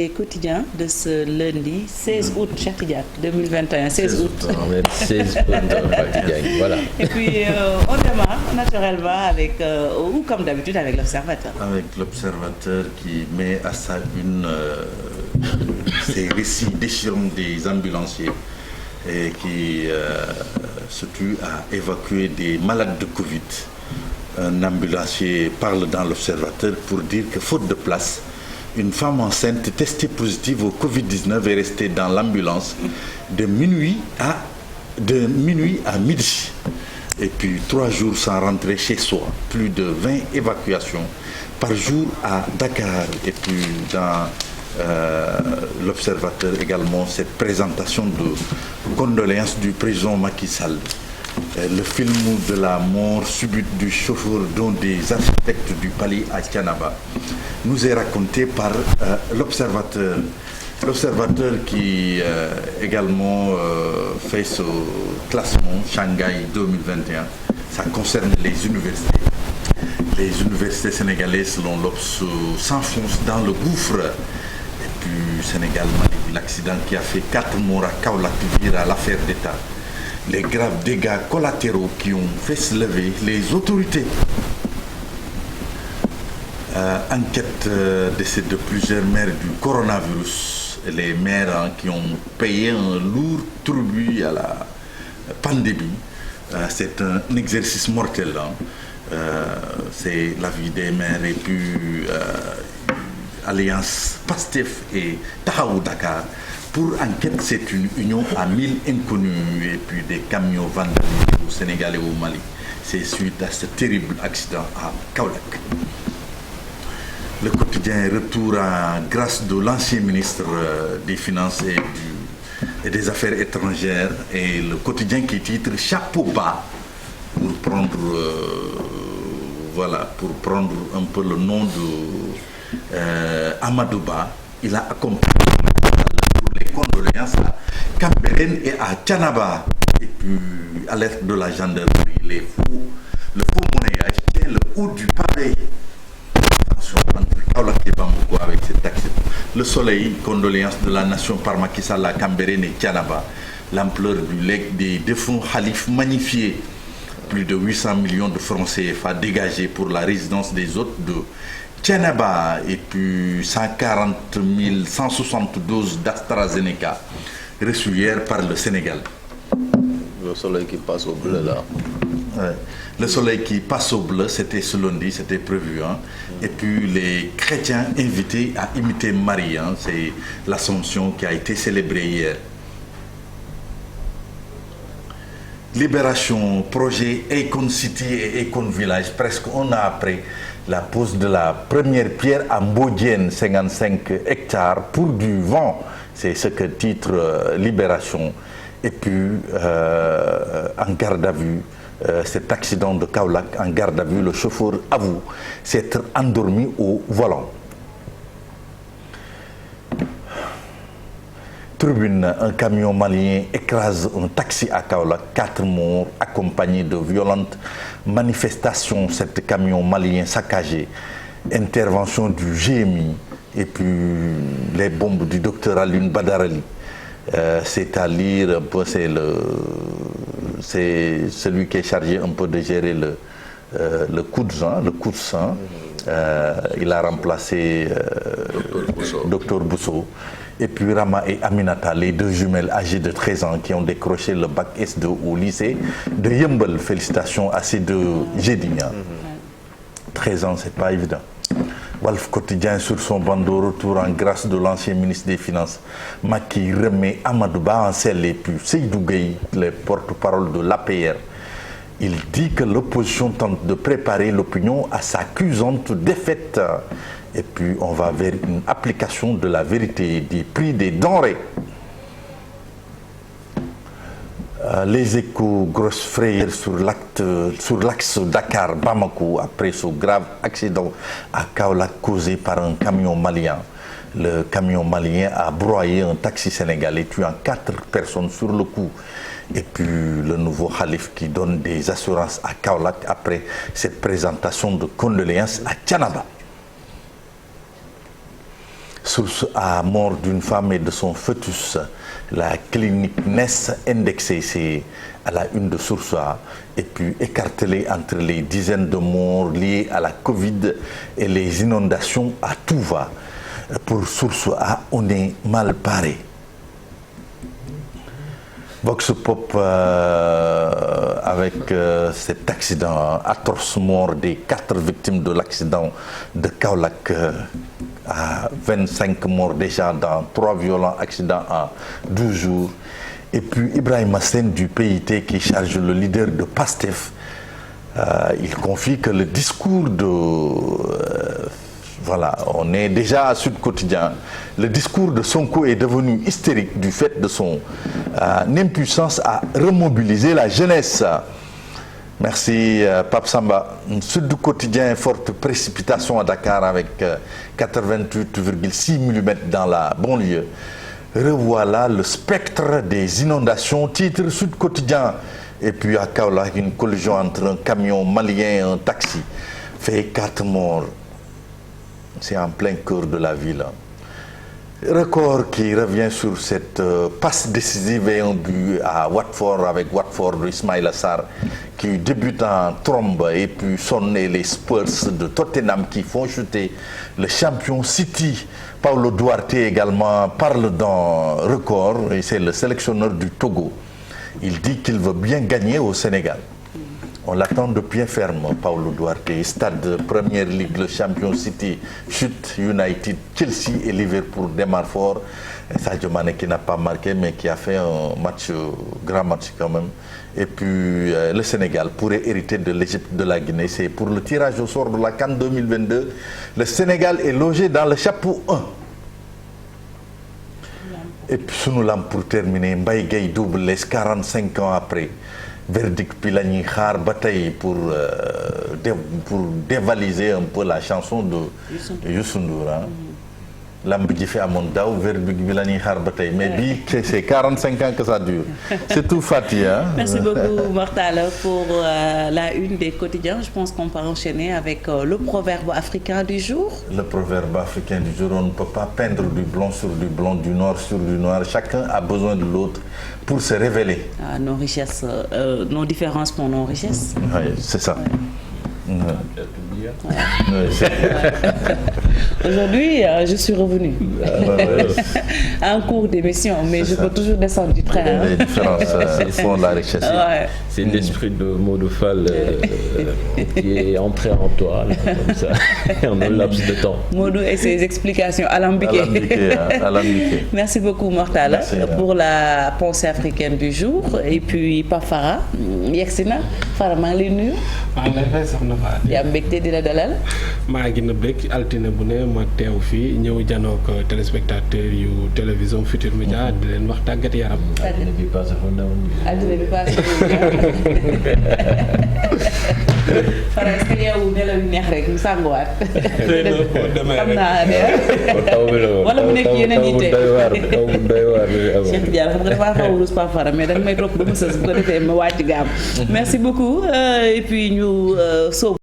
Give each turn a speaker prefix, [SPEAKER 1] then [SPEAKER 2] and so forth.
[SPEAKER 1] les quotidiens de ce lundi 16 août, Cheikh Tidiane, 2021, 16 août.
[SPEAKER 2] 16 août, voilà.
[SPEAKER 1] Et puis on démarre naturellement avec, ou comme d'habitude, avec l'Observateur.
[SPEAKER 3] Avec l'Observateur qui met à sa une ces récits déchirants des ambulanciers et qui se tue à évacuer des malades de Covid. Un ambulancier parle dans l'Observateur pour dire que faute de place, une femme enceinte testée positive au Covid-19 est restée dans l'ambulance de minuit à midi. Et puis 3 jours sans rentrer chez soi. Plus de 20 évacuations par jour à Dakar. Et puis dans l'Observateur également, cette présentation de condoléances du président Macky Sall. Le film de la mort subite du chauffeur d'un des architectes du palais à Thiénaba nous est raconté par l'Observateur. L'Observateur qui également fait ce classement Shanghai 2021, ça concerne les universités. Les universités sénégalaises, selon l'Obs, s'enfoncent dans le gouffre. Et puis Sénégal, l'accident qui a fait 4 morts à Kaolack vire à l'affaire d'État. Les graves dégâts collatéraux qui ont fait se lever les autorités. Enquête décès de plusieurs maires du coronavirus. Les maires qui ont payé un lourd tribut à la pandémie. C'est un exercice mortel. C'est la vie des maires et puis Alliance Pastef et Tahaou Dakar. Pour enquête, c'est une union à 1000 inconnus et puis des camions vandalisés au Sénégal et au Mali. C'est suite à ce terrible accident à Kaolack. Le quotidien retour en grâce de l'ancien ministre des Finances et des Affaires étrangères et le quotidien qui titre Chapeau bas pour prendre un peu le nom de Amadou Ba. Il a accompagné les condoléances à Cambérène et à Thiénaba. Et puis, alerte de la gendarmerie, le faux monnayage tient le haut du pavé. Attention, entre Kaolack et Bamako avec cet accident. Le soleil, condoléances de la nation par Macky Sall à Cambérène et Thiénaba. L'ampleur du legs des défunts Khalif magnifié. Plus de 800 millions de francs CFA dégagés pour la résidence des hôtes de Thiénaba et puis 140 172 d'AstraZeneca reçus hier par le Sénégal.
[SPEAKER 2] Le soleil qui passe au bleu là.
[SPEAKER 3] Ouais. Le soleil qui passe au bleu, c'était ce lundi, c'était prévu. Hein. Et puis les chrétiens invités à imiter Marie. Hein. C'est l'Assomption qui a été célébrée hier. Libération, projet Econ City et Econ Village, presque un an après la pose de la première pierre à Mbodiène, 55 hectares pour du vent. C'est ce que titre Libération. Et puis, en garde à vue, cet accident de Kaolack, en garde à vue, le chauffeur avoue s'être endormi au volant. Tribune, un camion malien écrase un taxi à Kaolack, 4 morts accompagnés de violentes manifestations. Cet camion malien saccagé, intervention du GMI et puis les bombes du docteur Alioune Badarali. C'est à lire un peu, c'est celui qui est chargé un peu de gérer le coup de sang. Il a remplacé Dr Bousso. Et puis Rama et Aminata, les 2 jumelles âgées de 13 ans qui ont décroché le bac S2 au lycée de Yeumbeul. Félicitations à ces 2 génies. 13 ans, c'est pas évident. Walf Quotidien sur son bandeau, retour en grâce de l'ancien ministre des Finances. Macky remet Amadou Ba en selle et puis Seydou Gueye, le porte-parole de l'APR. Il dit que l'opposition tente de préparer l'opinion à sa cuisante défaite. Et puis on va vers une application de la vérité des prix des denrées. Les Échos, grosse frayeur sur l'axe Dakar-Bamako après ce grave accident à Kaolack causé par un camion malien. Le camion malien a broyé un taxi sénégalais, tuant 4 personnes sur le coup. Et puis le nouveau Khalif qui donne des assurances à Kaolack après cette présentation de condoléances à Thiénaba. Source A, mort d'une femme et de son fœtus. La clinique NES indexée, c'est à la une de Source A, et puis écartelée entre les dizaines de morts liées à la Covid et les inondations à tout va. Pour Source A, on est mal paré. Vox Pop avec cet accident atroce, mort des 4 victimes de l'accident de Kaolack, à 25 morts déjà dans 3 violents accidents en 12 jours. Et puis Ibrahima Sène du PIT qui charge le leader de PASTEF. Il confie que le discours de... voilà, on est déjà à Sud Quotidien. Le discours de Sonko est devenu hystérique du fait de son impuissance à remobiliser la jeunesse. Merci Pape Samba. Sud Quotidien, forte précipitation à Dakar avec 88,6 mm dans la banlieue. Revoilà le spectre des inondations, titre Sud Quotidien. Et puis à Kaolack, une collision entre un camion malien et un taxi fait 4 morts. C'est en plein cœur de la ville. Record qui revient sur cette passe décisive et un but à Watford avec Watford Ismaïla Sarr qui débute en trombe et puis sonner les Spurs de Tottenham qui font chuter le champion City. Paulo Duarte également parle dans Record et c'est le sélectionneur du Togo. Il dit qu'il veut bien gagner au Sénégal. On l'attend de pied ferme, Paulo Duarte. Stade Première Ligue, le champion City chute, United, Chelsea et Liverpool démarrent fort. Sadio Mané qui n'a pas marqué mais qui a fait un match, grand match quand même. Et puis le Sénégal pourrait hériter de l'Égypte, de la Guinée. C'est pour le tirage au sort de la CAN 2022. Le Sénégal est logé dans le chapeau 1. Et puis sunu lamb pour terminer, Mbaye Gueye double les 45 ans après. Verdict puis la ñuy xaar ba tey pour dévaliser un peu la chanson de Youssou Ndour. Lamb ji fi amoon daaw verdict bi la ñuy xaar ba tey mais bii c'est 45 ans que ça dure. C'est tout Faty.
[SPEAKER 1] Merci beaucoup Mortala pour la une des quotidiens. Je pense qu'on peut enchaîner avec le proverbe africain du jour.
[SPEAKER 3] Le proverbe africain du jour, on ne peut pas peindre du blond sur du blond, du noir sur du noir. Chacun a besoin de l'autre pour se révéler.
[SPEAKER 1] Nos richesses, nos différences pour nos richesses.
[SPEAKER 3] Oui, c'est ça. Ouais.
[SPEAKER 1] Aujourd'hui, je suis revenue en cours d'émission, mais je peux toujours descendre du train.
[SPEAKER 3] Les différences font la richesse.
[SPEAKER 1] Ouais.
[SPEAKER 2] C'est l'esprit de Modou Fall qui est entré en toi, là, comme ça, en un laps de temps.
[SPEAKER 1] Modou et ses explications alambiquées.
[SPEAKER 3] Alambiquées.
[SPEAKER 1] Merci beaucoup Mortala pour la pensée africaine du jour. Et puis Pape Farah, yegsi na Farah maa ngi lay nuyu.
[SPEAKER 4] maa ngi lay fay soxna Faty.
[SPEAKER 1] yaa mbégte di la dalal.
[SPEAKER 4] maa ngi na bëgg altine bu ne ma teew fii ñëw janook téléspectateur yu télévision Futurs Médias di leen wax tàggat yaram.
[SPEAKER 2] Altine bi passé fa newoon.
[SPEAKER 1] Altine bi passé Farah est-ce que yow nelaw yu neex rek mu sànguwaat. xam naa ne wala mu nekk yeneen yitte.
[SPEAKER 2] taw bu doy waar
[SPEAKER 1] Cheikh Diallo xam nga dafa xaw a ruus Pape Farah mais danga may topp ba mu sës bu ko defee ma wàcc gaam. Merci beaucoup et puis ñu sóobu